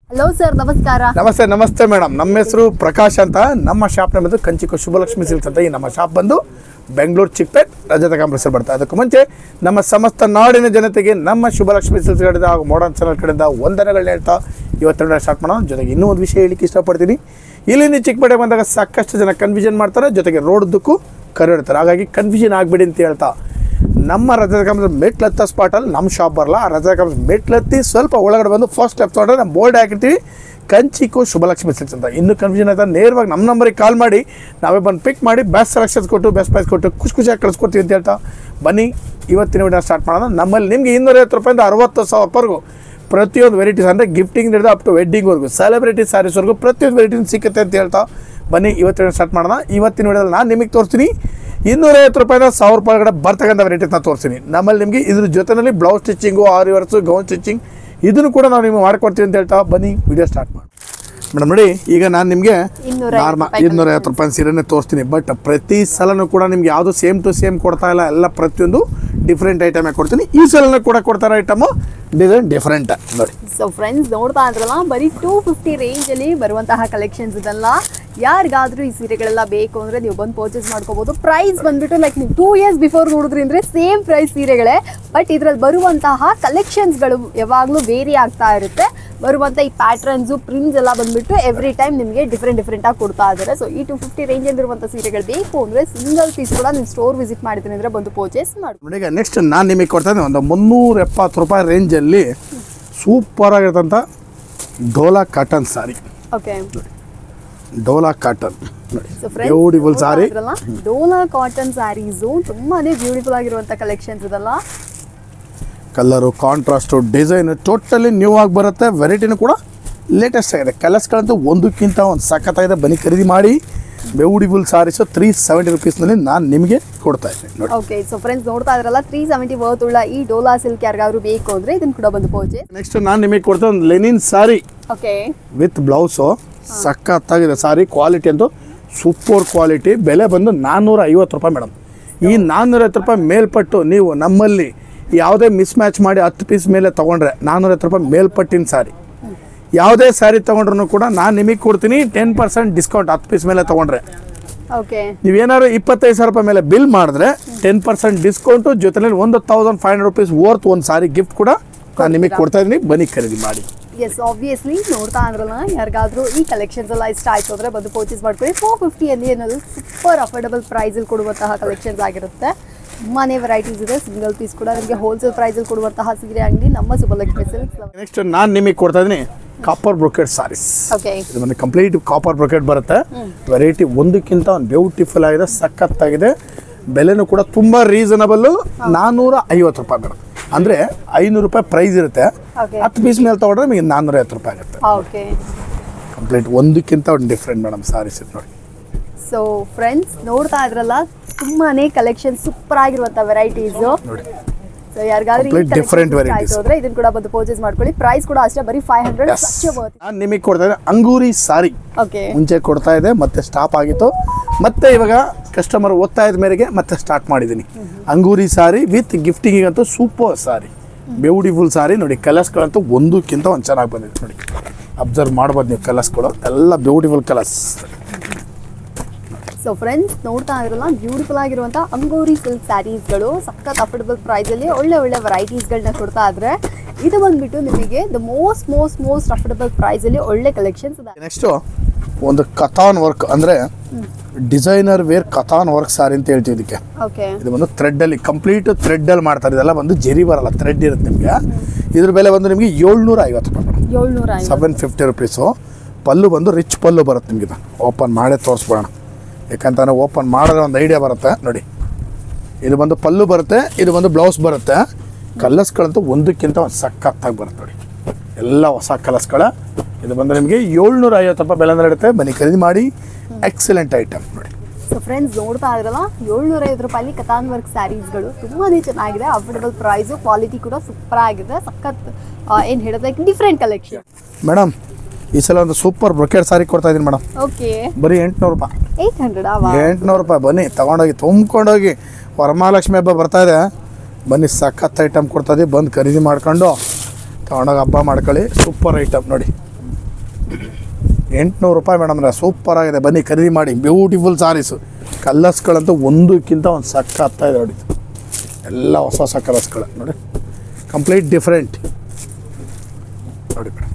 Hello sir, ನಮಸ್ಕಾರ. ನಮಸ್ತೆ madam. ನಮ್ಮ ಹೆಸರು ಪ್ರಕಾಶ್ ಅಂತ. ನಮ್ಮ ಶಾಪ್ ಬಂದು ಕಂಚಿಕೋ ಶುಭಲಕ್ಷ್ಮಿ ಸಿಲ್ಕ್ಸ್ ಅಂತ. ಈ ನಮ್ಮ ಶಾಪ್ ಬಂದು ಬೆಂಗಳೂರು ಚಿಕ್ಕಪೇಟ್ ರಜತ ಕಾಂಪ್ಲೆಕ್ಸ್ ಬರುತ್ತೆ. ಅದಕ್ಕೂ ಮುಂಚೆ ನಮ್ಮ ಸಮಸ್ತ ನಾಡಿನ ಜನತೆಗೆ ನಮ್ಮ ಶುಭಲಕ್ಷ್ಮಿ ಸಿಲ್ಕ್ಸ್ ಕಡೆಯಿಂದ ಹಾಗೂ ಮಾಡರ್ನ್ ಚಾನಲ್ ಕಡೆಯಿಂದ ವಂದನೆಗಳನ್ನ ಹೇಳ್ತಾ ಇವತ್ತು ಸ್ಟಾರ್ಟ್ ಮಾಡೋಣ. ಜೊತೆಗೆ ಇನ್ನೂ ಒಂದು ವಿಷಯ ಹೇಳಿಕ್ಕೆ ಇಷ್ಟಪಡ್ತೀನಿ. ಇಲ್ಲಿ ಚಿಕ್ಕಪೇಟೆ ಬಂದಾಗ ಸಾಕಷ್ಟು ಜನ ಕನ್ಫ್ಯೂಷನ್ ಮಾಡ್ತಾರೆ, ಜೊತೆಗೆ ರೋಡ್ದಕ್ಕೂ ಕರೆಯಿಡ್ತಾರೆ. ಹಾಗಾಗಿ ಕನ್ಫ್ಯೂಷನ್ ಆಗಬೇಡಿ ಅಂತ ಹೇಳ್ತಾ ನಮ್ಮ ರಜತ ಕಾಂಪ್ಲೆಕ್ಸ್ ಮೆಟ್ಲತ್ತ ಸ್ಪಾಟಲ್ಲಿ ನಮ್ಮ ಶಾಪ್ ಬರಲ್ಲ. ರಜತ ಕಾಂಪ್ಲೆಕ್ಸ್ ಮೆಟ್ಲತ್ತಿ ಸ್ವಲ್ಪ ಒಳಗಡೆ ಬಂದು ಫಸ್ಟ್ ಸ್ಟೆಪ್ ತೊಗೊಂಡ್ರೆ ನಮ್ಮ ಬೋರ್ಡ್ ಹಾಕಿರ್ತೀವಿ ಕಂಚಿಕೋ ಶುಭಲಕ್ಷ್ಮಿ ಸಿಲ್ಕ್ಸ್ ಅಂತ. ಇನ್ನೂ ಕನ್ಫ್ಯೂಷನ್ ಆಯ್ತಾ ನೇರವಾಗಿ ನಮ್ಮ ನಂಬರಿಗೆ ಕಾಲ್ ಮಾಡಿ ನಾವೇ ಬಂದು ಪಿಕ್ ಮಾಡಿ ಬೆಸ್ಟ್ ಸೆಲೆಕ್ಷನ್ಸ್ ಕೊಟ್ಟು ಬೆಸ್ಟ್ ಪ್ರೈಸ್ ಕೊಟ್ಟು ಖುಷಿಯಾಗಿ ಕಳಿಸ್ಕೊಡ್ತೀವಿ ಅಂತ ಹೇಳ್ತಾ ಬನ್ನಿ ಇವತ್ತಿನ ವಿಡಿಯೋ ಸ್ಟಾರ್ಟ್ ಮಾಡೋಣ. ನಮ್ಮಲ್ಲಿ ನಿಮಗೆ 250 ರೂಪಾಯಿಂದ 60,000 ರೂಪಾಯಿವರೆಗೂ ಪ್ರತಿಯೊಂದು ವೆರೈಟೀಸ್ ಅಂದರೆ ಗಿಫ್ಟಿಂಗ್ ಹಿಡಿದು ಅಪ್ ಟು ವೆಡ್ಡಿಂಗ್ವರೆಗೂ ಸೆಲೆಬ್ರಿಟಿ ಸ್ಯಾರೀಸ್ವರೆಗೂ ಪ್ರತಿಯೊಂದು ವೆರೈಟೀಸ್ ಸಿಗುತ್ತೆ ಅಂತ ಹೇಳ್ತಾ ಬನ್ನಿ ಇವತ್ತಿನ ಸ್ಟಾರ್ಟ್ ಮಾಡೋಣ. ಇವತ್ತಿನ ವಿಡಿಯೋದಲ್ಲಿ ನಾನು ನಿಮಗೆ ತೋರಿಸ್ತೀನಿ 250 ರೂಪಾಯಿಂದ 1000 ರೂಪಾಯಿ ಒಳಗಡೆ ಬರ್ತಕ್ಕಂಥ ವೆರೈಟೀಸ್ನ ತೋರಿಸ್ತೀನಿ. ನಮ್ಮಲ್ಲಿ ನಿಮಗೆ ಇದ್ರ ಜೊತೆಯಲ್ಲಿ ಬ್ಲೌಸ್ ಸ್ಟಿಚಿಂಗು, ಆರಿ ವರ್ಕ್ಸು, ಗೌನ್ ಸ್ಟಿಚಿಂಗ್ ಇದನ್ನು ಕೂಡ ನಾವು ನಿಮಗೆ ಮಾಡ್ಕೊಡ್ತೀವಿ ಅಂತ ಹೇಳ್ತಾ ಬನ್ನಿ ವಿಡಿಯೋ ಸ್ಟಾರ್ಟ್ ಮಾಡಿ. ಮೇಡಮ್ ನೋಡಿ, ಈಗ ನಾನು ನಿಮಗೆ 250 ರೂಪಾಯಿ ಸೀರೆನೇ ತೋರಿಸ್ತೀನಿ. ಬಟ್ ಪ್ರತಿ ಸಲನೂ ಕೂಡ ನಿಮ್ಗೆ ಯಾವುದು ಸೇಮ್ ಟು ಸೇಮ್ ಕೊಡ್ತಾ ಇಲ್ಲ, ಎಲ್ಲ ಪ್ರತಿಯೊಂದು ಡಿಫ್ರೆಂಟ್ ಐಟಮೇ ಕೊಡ್ತೀನಿ. ಈ ಸಲನೂ ಕೂಡ ಕೊಡ್ತಾರೆ ಐಟಮು ಡಿಫ್ರೆಂಟ್ ನೋಡಿ. ಸೊ ಫ್ರೆಂಡ್ಸ್, ನೋಡ್ತಾ ಇದ್ರಲ್ಲ, ಬರೀ 250 ರೇಂಜಲ್ಲಿ ಬರುವಂತಹ ಕಲೆಕ್ಷನ್ಸ್ ಇದೆಲ್ಲ. ಯಾರಿಗಾದ್ರೂ ಈ ಸೀರೆಗಳೆಲ್ಲ ಬೇಕು ಅಂದರೆ ನೀವು ಬಂದು ಪರ್ಚೇಸ್ ಮಾಡ್ಕೋಬೋದು. ಪ್ರೈಸ್ ಬಂದ್ಬಿಟ್ಟು ಲೈಕ್ ನೀವು 2 ಇಯರ್ಸ್ ಬಿಫೋರ್ ನೋಡಿದ್ರಿ ಅಂದರೆ ಸೇಮ್ ಪ್ರೈಸ್ ಸೀರೆಗಳೇ. ಬಟ್ ಇದರಲ್ಲಿ ಬರುವಂತಹ ಕಲೆಕ್ಷನ್ಸ್ಗಳು ಯಾವಾಗಲೂ ವೇರಿ ಆಗ್ತಾ ಇರುತ್ತೆ. ಬರುವಂಥ ಈ ಪ್ಯಾಟ್ರನ್ಸು, ಪ್ರಿಂಟ್ಸ್ ಎಲ್ಲ ಬಂದ್ಬಿಟ್ಟು ಎವ್ರಿ ಟೈಮ್ ನಿಮಗೆ ಡಿಫ್ರೆಂಟಾಗಿ ಕೊಡ್ತಾ ಇದ್ದಾರೆ. ಸೊ ಈ 250 ರೇಂಜಲ್ಲಿರುವಂಥ ಸೀರೆಗಳು ಬೇಕು ಅಂದರೆ ಸಿಂಗಲ್ ಪೀಸ್ ಕೂಡ ನೀವು ಸ್ಟೋರ್ ವಿಸಿಟ್ ಮಾಡಿದ್ದೀನಿ ಅಂದರೆ ಬಂದು ಪರ್ಚೇಸ್ ಮಾಡಿ. ಈಗ ನೆಕ್ಸ್ಟ್ ನಾನು ನಿಮಗೆ ಕೊಡ್ತಾ ಇದ್ದೀನಿ ಒಂದು 370 ರೂಪಾಯಿ ರೇಂಜಲ್ಲಿ ಸೂಪರ್ ಆಗಿರ್ತಂಥ ಡೋಲಾ ಕಾಟನ್ ಸಾರಿ. ಓಕೆ, ಡೋಲಾ ಕಾಟನ್ ಬ್ಯೂಟಿಫುಲ್ ಸಾರಿ. ಡೋಲಾ ಕಾಟನ್ ಸ್ಯಾರೀಸು ತುಂಬಾನೇ ಬ್ಯೂಟಿಫುಲ್ ಆಗಿರುವಂಥ ಕಲೆಕ್ಷನ್ಸ್ ಇದೆಲ್ಲ. Colour, contrast, design totally new ಆಗಿ ಬರುತ್ತೆ. ವೆರೈಟಿನೂ ಕೂಡ ಲೇಟೆಸ್ಟ್ ಆಗಿದೆ. ಕಲರ್ಸ್ಗಳಂತೂ ಒಂದಕ್ಕಿಂತ ಒಂದು ಸಖತ್ತಾಗಿದೆ. ಬನ್ನಿ ಖರೀದಿ ಮಾಡಿ. ಬ್ಯೂಟಿಫುಲ್ ಸಾರೀಸು 370 ರುಪೀಸ್ನಲ್ಲಿ ನಾನು ನಿಮಗೆ ಕೊಡ್ತಾ ಇದ್ದೀನಿ ನೋಡಿ. ಓಕೆ, ಸೊ ಫ್ರೆಂಡ್ಸ್ ನೋಡ್ತಾ ಇದ್ರಲ್ಲ, 370 ವರ್ತ್ ಉಳ್ಳ ಈ ಡೋಲಾ ಸಿಲ್ಕ್ ಯಾರಿಗಾದ್ರು ಬೇಕು ಅಂದರೆ ಇದನ್ನು ಕೂಡ ಬಂದು ಪರ್ಚೇಸ್. ನೆಕ್ಸ್ಟ್ ನಾನು ನಿಮಗೆ ಕೊಡ್ತಾ ಒಂದು Lenin sorry okay with blouse. ಸಖತ್ತಾಗಿದೆ ಸಾರಿ. ಕ್ವಾಲಿಟಿ ಅಂತೂ ಸೂಪರ್ ಕ್ವಾಲಿಟಿ. ಬೆಲೆ ಬಂದು 450 ರೂಪಾಯಿ ಮೇಡಮ್. ಈ 450 ರೂಪಾಯಿ ಮೇಲ್ಪಟ್ಟು ನೀವು ನಮ್ಮಲ್ಲಿ ಯಾವುದೇ ಮಿಸ್ ಮ್ಯಾಚ್ ಮಾಡಿ 10 ಪೀಸ್ ಮೇಲೆ ತೊಗೊಂಡ್ರೆ 450 ರೂಪಾಯಿ ಮೇಲ್ಪಟ್ಟಿನ ಸಾರಿ. ಯಾವುದೇ ಸ್ಯಾರಿ ತೊಗೊಂಡ್ರು ಕೂಡ ನಾನು ನಿಮಗೆ ಕೊಡ್ತೀನಿ 10% ಡಿಸ್ಕೌಂಟ್ 10 ಪೀಸ್ ಮೇಲೆ ತೊಗೊಂಡ್ರೆ. ಓಕೆ, ನೀವೇನಾದ್ರು 25,000 ರೂಪಾಯಿ ಮೇಲೆ ಬಿಲ್ ಮಾಡಿದ್ರೆ 10% ಡಿಸ್ಕೌಂಟು ಜೊತೆಲಿ 1,500 ರೂಪೀಸ್ ವರ್ತ್ ಒಂದು ಸಾರಿ ಗಿಫ್ಟ್ ಕೂಡ ನಾನು ನಿಮಗೆ ಕೊಡ್ತಾ ಇದ್ದೀನಿ. ಬನ್ನಿ ಖರೀದಿ ಮಾಡಿ. ಎಸ್, ಆಬ್ವಿಯಸ್ಲಿ ನೋಡ್ತಾ ಇದ್ರಲ್ಲ, ಯಾರಿಗಾದ್ರೂ ಈ ಕಲೆಕ್ಷನ್ಸ್ ಎಲ್ಲ ಇಷ್ಟ ಆಯಿತು ಅಂದರೆ ಬಂದು ಪರ್ಚೇಸ್ ಮಾಡ್ಕೊಳ್ಳಿ. 450 ಅಲ್ಲಿ ಅನ್ನೋದು ಸೂಪರ್ ಅಫೋರ್ಡಬಲ್ ಪ್ರೈಸಲ್ಲಿ ಕೊಡುವಂತಹ ಕಲೆಕ್ಷನ್ಸ್ ಆಗಿರುತ್ತೆ. ತುಂಬಾ ವೆರೈಟೀಸ್ ಇದೆ. ಸಿಂಗಲ್ ಪೀಸ್ ಕೂಡ ನಿಮಗೆ ಹೋಲ್ಸೇಲ್ ಪ್ರೈಸಲ್ಲಿ ಕೊಡುವಂತಹ ಸೀರೆ ಅಂಗಡಿ ನಮ್ಮ ಶುಭಲಕ್ಷ್ಮಿ ಸಿಲ್ಕ್ಸ್. ನೆಕ್ಸ್ಟ್ ನಾನು ನಿಮಗೆ ಕೊಡ್ತಾ ಇದ್ದೀನಿ ಕಾಪರ್ ಬ್ರೊಕೆಟ್ ಸಾರೀಸ್. ಓಕೆ, ಇದು ಒಂದು ಕಂಪ್ಲೀಟ್ ಕಾಪರ್ ಬ್ರೊಕೆಟ್ ಬರುತ್ತೆ. ವೆರೈಟಿ ಒಂದಕ್ಕಿಂತ ಒಂದು ಬ್ಯೂಟಿಫುಲ್ ಆಗಿದೆ, ಸಖತ್ತಾಗಿದೆ. ಬೆಲೆನೂ ಕೂಡ ತುಂಬ ರೀಸನಬಲ್ಲು. 450 ರೂಪಾಯಿ ಮೇಡಮ್. ಅಂದರೆ 500 ರೂಪಾಯಿ ಪ್ರೈಸ್ ಇರುತ್ತೆ. 10 ಪೀಸ್ ಮೇಲೆ ತೊಗೊಂಡ್ರೆ ನಿಮಗೆ 450 ರೂಪಾಯಿ ಆಗುತ್ತೆ. ಓಕೆ, ಕಂಪ್ಲೀಟ್ ಒಂದಕ್ಕಿಂತ ಒಂದು ಡಿಫ್ರೆಂಟ್ ಮೇಡಮ್ ಸಾರೀಸ್ ಇದು ನೋಡಿ. ಸೊ ಫ್ರೆಂಡ್ಸ್ ನೋಡ್ತಾ ಇದ್ರಲ್ಲ, ತುಂಬಾನೇ ಕಲೆಕ್ಷನ್ ಸೂಪರ್ ಆಗಿರುವಂಥ ವೆರೈಟೀಸು ನೋಡಿ. ಸೊ ಯಾರಿಗಾದ್ರೂ ಡಿಫ್ರೆಂಟ್ ವೆರೈಟೀಸ್ ಆದ್ರೆ ಇದನ್ನ ಕೂಡ ಬಂದು ಪರ್ಚೇಸ್ ಮಾಡ್ಕೊಳ್ಳಿ. ಪ್ರೈಸ್ ಕೂಡ ಅಷ್ಟೇ, ಬರೀ 500. ನಾನು ನಿಮಗೆ ಕೊಡ್ತಾ ಇದ್ದೆ ಅಂಗೂರಿ ಸಾರಿ. ಓಕೆ, ಮುಂಚೆ ಕೊಡ್ತಾ ಇದೆ, ಮತ್ತೆ ಸ್ಟಾಪ್ ಆಗಿತ್ತು. ಮತ್ತೆ ಇವಾಗ ಕಸ್ಟಮರ್ ಒತ್ತಾಯದ ಮೇರೆಗೆ ಮತ್ತೆ ಸ್ಟಾರ್ಟ್ ಮಾಡಿದ್ದೀನಿ. ಅಂಗೂರಿ ಸಾರಿ ವಿತ್ ಗಿಫ್ಟಿಂಗಿಗಂತೂ ಸೂಪರ್ ಸಾರಿ, ಬ್ಯೂಟಿಫುಲ್ ಸಾರಿ ನೋಡಿ. ಕಲರ್ಸ್ಗಳಂತೂ ಒಂದಕ್ಕಿಂತ ಒಂದು ಚೆನ್ನಾಗಿ ಬಂದಿದೆ ನೋಡಿ. ಅಬ್ಸರ್ವ್ ಮಾಡ್ಬೋದು ನೀವು, ಕಲರ್ಸ್ಗಳು ಎಲ್ಲ ಬ್ಯೂಟಿಫುಲ್ ಕಲರ್ಸ್. ಸೊ ಫ್ರೆಂಡ್ಸ್ ನೋಡ್ತಾ ಇರಲ್ಲ, ಬ್ಯೂಟಿಫುಲ್ ಆಗಿರುವಂಥ ಅಂಗೂರಿ ಸಿಲ್ಕ್ ಸ್ಯಾರೀಸ್ಗಳು ಸಖತ್ ಅಫೋರ್ಡಬಲ್ ಪ್ರೈಸಲ್ಲಿ ಒಳ್ಳೆ ವೆರೈಟೀಸ್ಗಳನ್ನ ಕೊಡ್ತಾ ಇದ್ರೆ. ಇದು ಬಂದ್ಬಿಟ್ಟು ನಿಮಗೆ ದ ಮೋಸ್ಟ್ ಅಫೋರ್ಡಬಲ್ ಪ್ರೈಸಲ್ಲಿ ಒಳ್ಳೆ ಕಲೆಕ್ಷನ್ಸ್ ಇದೆ. ನೆಕ್ಸ್ಟು ಒಂದು ಕಥಾನ್ ವರ್ಕ್ ಅಂದರೆ ಡಿಸೈನರ್ ವೇರ್ ಕಥಾನ್ ವರ್ಕ್ ಸಾರಿ ಅಂತ ಹೇಳ್ತೀವಿ ಇದಕ್ಕೆ. ಓಕೆ, ಇದು ಒಂದು ಥ್ರೆಡ್ಡಲ್ಲಿ ಕಂಪ್ಲೀಟ್ ಥ್ರೆಡ್ಡಲ್ಲಿ ಮಾಡ್ತಾರೆ. ಇದೆಲ್ಲ ಬಂದು ಜರಿ ಬರಲ್ಲ, ಥ್ರೆಡ್ ಇರುತ್ತೆ ನಿಮಗೆ. ಇದ್ರ ಬೆಲೆ ಬಂದು ನಿಮಗೆ 750 ರೂಪಾಯಿ ಮೇಡಮ್. 750 ರುಪೀಸು. ಪಲ್ಲು ಬಂದು ರಿಚ್ ಪಲ್ಲು ಬರುತ್ತೆ ನಿಮಗೆ. ಇದು ಓಪನ್ ಮಾಡೇ ತೋರಿಸ್ಬೋಣ, ಯಾಕಂತಾನೆ ಓಪನ್ ಮಾಡಿದ್ರೆ ಒಂದು ಐಡಿಯಾ ಬರುತ್ತೆ ನೋಡಿ. ಇದು ಬಂದು ಪಲ್ಲು ಬರುತ್ತೆ, ಇದು ಬಂದು ಬ್ಲೌಸ್ ಬರುತ್ತೆ. ಕಲರ್ಸ್ಗಳಂತೂ ಒಂದಕ್ಕಿಂತ ಒಂದು ಸಖತ್ತಾಗಿ ಬರುತ್ತೆ ನೋಡಿ. ಎಲ್ಲ ಹೊಸ ಕಲರ್ಸ್ಗಳ. ಇದು ಬಂದು ನಿಮಗೆ 750 ರೂಪಾಯಿ ಬೆಲೆ ಇರುತ್ತೆ. ಬನ್ನಿ ಖರೀದಿ ಮಾಡಿ. ಎಕ್ಸಲೆಂಟ್ ಐಟಮ್ ನೋಡಿ. ಸೊ ಫ್ರೆಂಡ್ಸ್ ನೋಡ್ತಾ ಇದ್ರಲ್ಲ, 750 ರೂಪಾಯಿ ಕತಾನ್ ವರ್ಕ್ ಸ್ಯಾರೀಸ್ಗಳು ತುಂಬಾನೇ ಚೆನ್ನಾಗಿದೆ. ಅಫೋರ್ಡಬಲ್ ಪ್ರೈಸು, ಕ್ವಾಲಿಟಿ ಕೂಡ ಸೂಪರ್ ಆಗಿದೆ. ಸಖತ್ ಏನು ಹೇಳೋದು, ಲೈಕ್ ಡಿಫ್ರೆಂಟ್ ಕಲೆಕ್ಷನ್. ಮೇಡಮ್ ಈ ಸಲ ಒಂದು ಸೂಪರ್ ಬ್ರೊಕೆಟ್ ಸಾರಿ ಕೊಡ್ತಾ ಇದ್ದೀನಿ ಮೇಡಮ್. ಓಕೆ, ಬರೀ 800 ರೂಪಾಯಿ. 800 ರೂಪಾಯಿ. ಬನ್ನಿ ತಗೊಂಡೋಗಿ ತುಂಬ್ಕೊಂಡೋಗಿ. ವರಮಹಾಲಕ್ಷ್ಮಿ ಹಬ್ಬ ಬರ್ತಾ ಇದೆ. ಬನ್ನಿ ಸಖತ್ ಐಟಮ್ ಕೊಡ್ತಾ ಇದ್ದೀವಿ. ಬಂದು ಖರೀದಿ ಮಾಡ್ಕೊಂಡು ತೊಗೊಂಡೋಗಿ ಹಬ್ಬ ಮಾಡ್ಕೊಳ್ಳಿ. ಸೂಪರ್ ಐಟಮ್ ನೋಡಿ. ₹800 ಮೇಡಮ್. ಸೂಪರ್ ಆಗಿದೆ, ಬನ್ನಿ ಖರೀದಿ ಮಾಡಿ. ಬ್ಯೂಟಿಫುಲ್ ಸಾರೀಸು. ಕಲರ್ಸ್ಗಳಂತೂ ಒಂದಕ್ಕಿಂತ ಒಂದು ಸಕ್ಕ ಇದೆ ನೋಡಿ. ಎಲ್ಲ ಹೊಸ ಹೊಸ ಕಲರ್ಸ್ಗಳು ನೋಡಿ, ಕಂಪ್ಲೀಟ್ ಡಿಫ್ರೆಂಟ್ ನೋಡಿ ಮೇಡಮ್.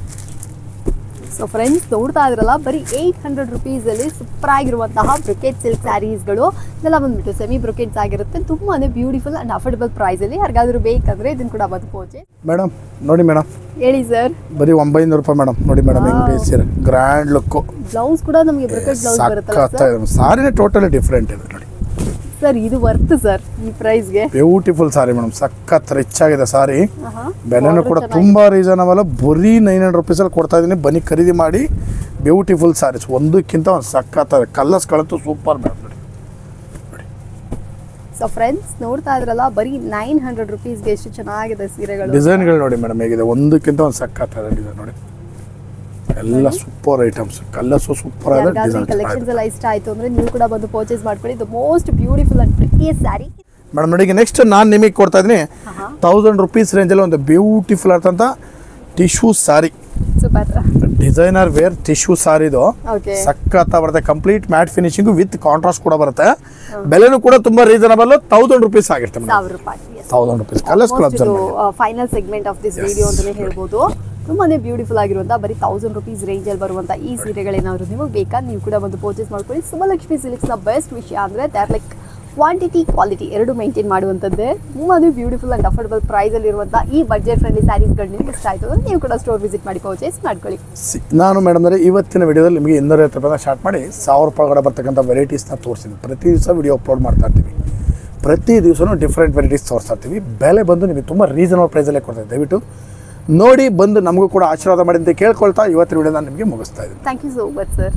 ಸೊ ಫ್ರೆಂಡ್ಸ್ ನೋಡ್ತಾ ಇದ್ರಲ್ಲ, ಬರೀ 800 ರುಪೀಸಲ್ಲಿ ಸೂಪರ್ ಆಗಿರುವಂತಹ ಬ್ರೊಕೆಟ್ ಸಿಲ್ಕ್ ಸ್ಯಾರೀಸ್ಗಳು ಇದೆಲ್ಲ ಬಂದ್ಬಿಟ್ಟು ಸೆಮಿ ಬ್ರೊಕೆಟ್ಸ್ ಆಗಿರುತ್ತೆ. ತುಂಬಾ ಬ್ಯೂಟಿಫುಲ್ ಆ್ಯಂಡ್ ಅಫೋರ್ಡಬಲ್ ಪ್ರೈಸಲ್ಲಿ ಯಾರಿಗಾದ್ರೂ ಬೇಕಂದ್ರೆ ಇದನ್ನು ಕೂಡ ಬಂದು ಪರ್ಚೇಸ್ ಮೇಡಮ್. ನೋಡಿ ಮೇಡಮ್, ಹೇಳಿ ಸರ್. ಬರೀ ₹900 ಮೇಡಮ್. ನೋಡಿ ಮೇಡಮ್ ಹೆಂಗೆ ಸೀರೆ, ಗ್ರ್ಯಾಂಡ್ ಲುಕ್ಕು. ಬ್ಲೌಸ್ ಕೂಡ ನಮಗೆ ಬ್ರೊಕೆಟ್ ಬ್ಲೌಸ್ ಬರುತ್ತಲ್ಲ ಸರ್. ಸಾರಿನೇ ಟೋಟಲಿ ಡಿಫ್ರೆಂಟ್ ಇದೆ ನೋಡಿ ಸರ್. ಇದು ವರ್ತ್ ಸರ್ ಈ ಪ್ರೈಸ್ಗೆ. ಬ್ಯೂಟಿಫುಲ್ ಸಾರಿ ಮೇಡಮ್, ಸಖತ್ ರಿಚ್ ಆಗಿದೆ ಸಾರಿ. ಬೆಲೆನೂ ಕೂಡ ತುಂಬ ರೀಸನಬಲ್. ಬರೀ ₹900 ಕೊಡ್ತಾ ಇದ್ದೀನಿ. ಬನ್ನಿ ಖರೀದಿ ಮಾಡಿ. ಬ್ಯೂಟಿಫುಲ್ ಸಾರೀಸ್, ಒಂದಕ್ಕಿಂತ ಒಂದು ಸಖತ್ ಕಲರ್ಸ್ಗಳಂತೂ ಸೂಪರ್ ಮೇಡಮ್ ನೋಡಿ. ಸೊ ಫ್ರೆಂಡ್ಸ್ ನೋಡ್ತಾ ಇದ್ರಲ್ಲ, ಬರೀ 900 ರುಪೀಸ್ಗೆ ಎಷ್ಟು ಚೆನ್ನಾಗಿದೆ ಸೀರೆಗಳು. ಡಿಸೈನ್ಗಳು ನೋಡಿ ಮೇಡಮ್ ಹೇಗಿದೆ, ಒಂದಕ್ಕಿಂತ ಒಂದು ಸಖತ್ ಡಿಸೈನ್ ನೋಡಿ. ಎಲ್ಲ ಸೂಪರ್ ಐಟಮ್ಸ್, ಕಲರ್ಸು ಸೂಪರ್ ಆಗಿದೆ. ಕಲೆಕ್ಷನ್ಸ್ ಎಲ್ಲ ಇಷ್ಟ ಆಯ್ತು ಅಂದ್ರೆ ನೀವು ಕೂಡ ಬಂದು ಪರ್ಚೇಸ್ ಮಾಡ್ಕೊಳ್ಳಿ. The most beautiful and prettiest sari madam. ನೋಡಿ, ನೆಕ್ಸ್ಟ್ ನಾನು ನಿಮಗೆ ಕೊಡ್ತಾ ಇದ್ದೀನಿ ₹1000 ರೇಂಜಲ್ಲಿ ಒಂದು ಬ್ಯೂಟಿಫುಲ್ ಆದಂಥ tissue sari. Super designer wear tissue ಸಾರಿದು ಓಕೆ. ಸಖತ್ ಬರುತ್ತೆ. Complete matte finishing with contrast ಕೂಡ ಬರುತ್ತೆ. ಬೆಲೆನೂ ಕೂಡ ತುಂಬಾ ರೀಸನಬಲ್. ₹1000 ಆಗಿರುತ್ತೆ ಮೇಡಮ್. ₹1000 ಕಲರ್ಸ್ ಕೂಡ ಅಬ್ಸರ್ವ್ ಮಾಡಿ. Final segment of this video ಅಂತಾನೆ ಹೇಳ್ಬೋದು. ತುಂಬಾನೇ ಬ್ಯೂಟಿಫುಲ್ ಆಗಿರುವಂಥ ಬರೀ ₹1000 ರೇಂಜಲ್ಲಿ ಬರುವಂಥ ಈ ಸೀರೆಗಳೇನಾದ್ರು ನಿಮಗೆ ಬೇಕಾ, ನೀವು ಕೂಡ ಬಂದು ಪರ್ಚೇಸ್ ಮಾಡ್ಕೊಳ್ಳಿ. ಸುಬ್ಬಲಕ್ಷ್ಮಿ ಸಿಲ್ಕ್ಸ್ನ ಬೆಸ್ಟ್ ವಿಷಯ ಅಂದರೆ they are like quantity quality ಎರಡು ಮೇಂಟೈನ್ ಮಾಡುವಂಥದ್ದೇ. ತುಂಬಾನೇ ಬ್ಯೂಟಿಫುಲ್ ಆ್ಯಂಡ್ ಅಫೋರ್ಡಬಲ್ ಪ್ರೈಸಲ್ಲಿರುವಂಥ ಈ ಬಡ್ಜೆಟ್ ಫ್ರೆಂಡ್ಲಿ ಸ್ಯಾರೀಸ್ಗಳು ನಿಮ್ಗೆ ಇಷ್ಟ ಆಯಿತು ಅಂದರೆ ನೀವು ಕೂಡ ಸ್ಟೋರ್ ವಿಸಿಟ್ ಮಾಡಿ ಪರ್ಚೇಸ್ ಮಾಡ್ಕೊಳ್ಳಿ. ನಾನು ಮೇಡಮ್ ಅಂದರೆ ಇವತ್ತಿನ ವಿಡಿಯೋದಲ್ಲಿ ನಿಮಗೆ ₹250 ಸ್ಟಾರ್ಟ್ ಮಾಡಿ ₹1000 ಒಳಗಡೆ ಬರ್ತಕ್ಕಂಥ ವೆರೈಟೀಸ್ನ ತೋರಿಸ್ತೀನಿ. ಪ್ರತಿ ದಿವಸ ವಿಡಿಯೋ ಅಪ್ಲೋಡ್ ಮಾಡ್ತಾ ಇರ್ತೀವಿ. ಪ್ರತಿ ದಿವಸನೂ ಡಿಫ್ರೆಂಟ್ ವೆರೈಟೀಸ್ ತೋರಿಸ್ತಾ ಇರ್ತೀವಿ. ಬೆಲೆ ಬಂದು ನಿಮಗೆ ತುಂಬ ರೀಸನಬಲ್ ಪ್ರೈಸಲ್ಲೇ ಕೊಡ್ತೀವಿ. ದಯವಿಟ್ಟು ನೋಡಿ ಬಂದು ನಮಗೂ ಕೂಡ ಆಶೀರ್ವಾದ ಮಾಡಿ ಅಂತ ಕೇಳ್ಕೊಳ್ತಾ ಇವತ್ತಿನ ವಿಡಿಯೋ ನಾನು ನಿಮಗೆ ಮುಗಿಸ್ತಾ ಇದ್ದೀನಿ. Thank you so much sir.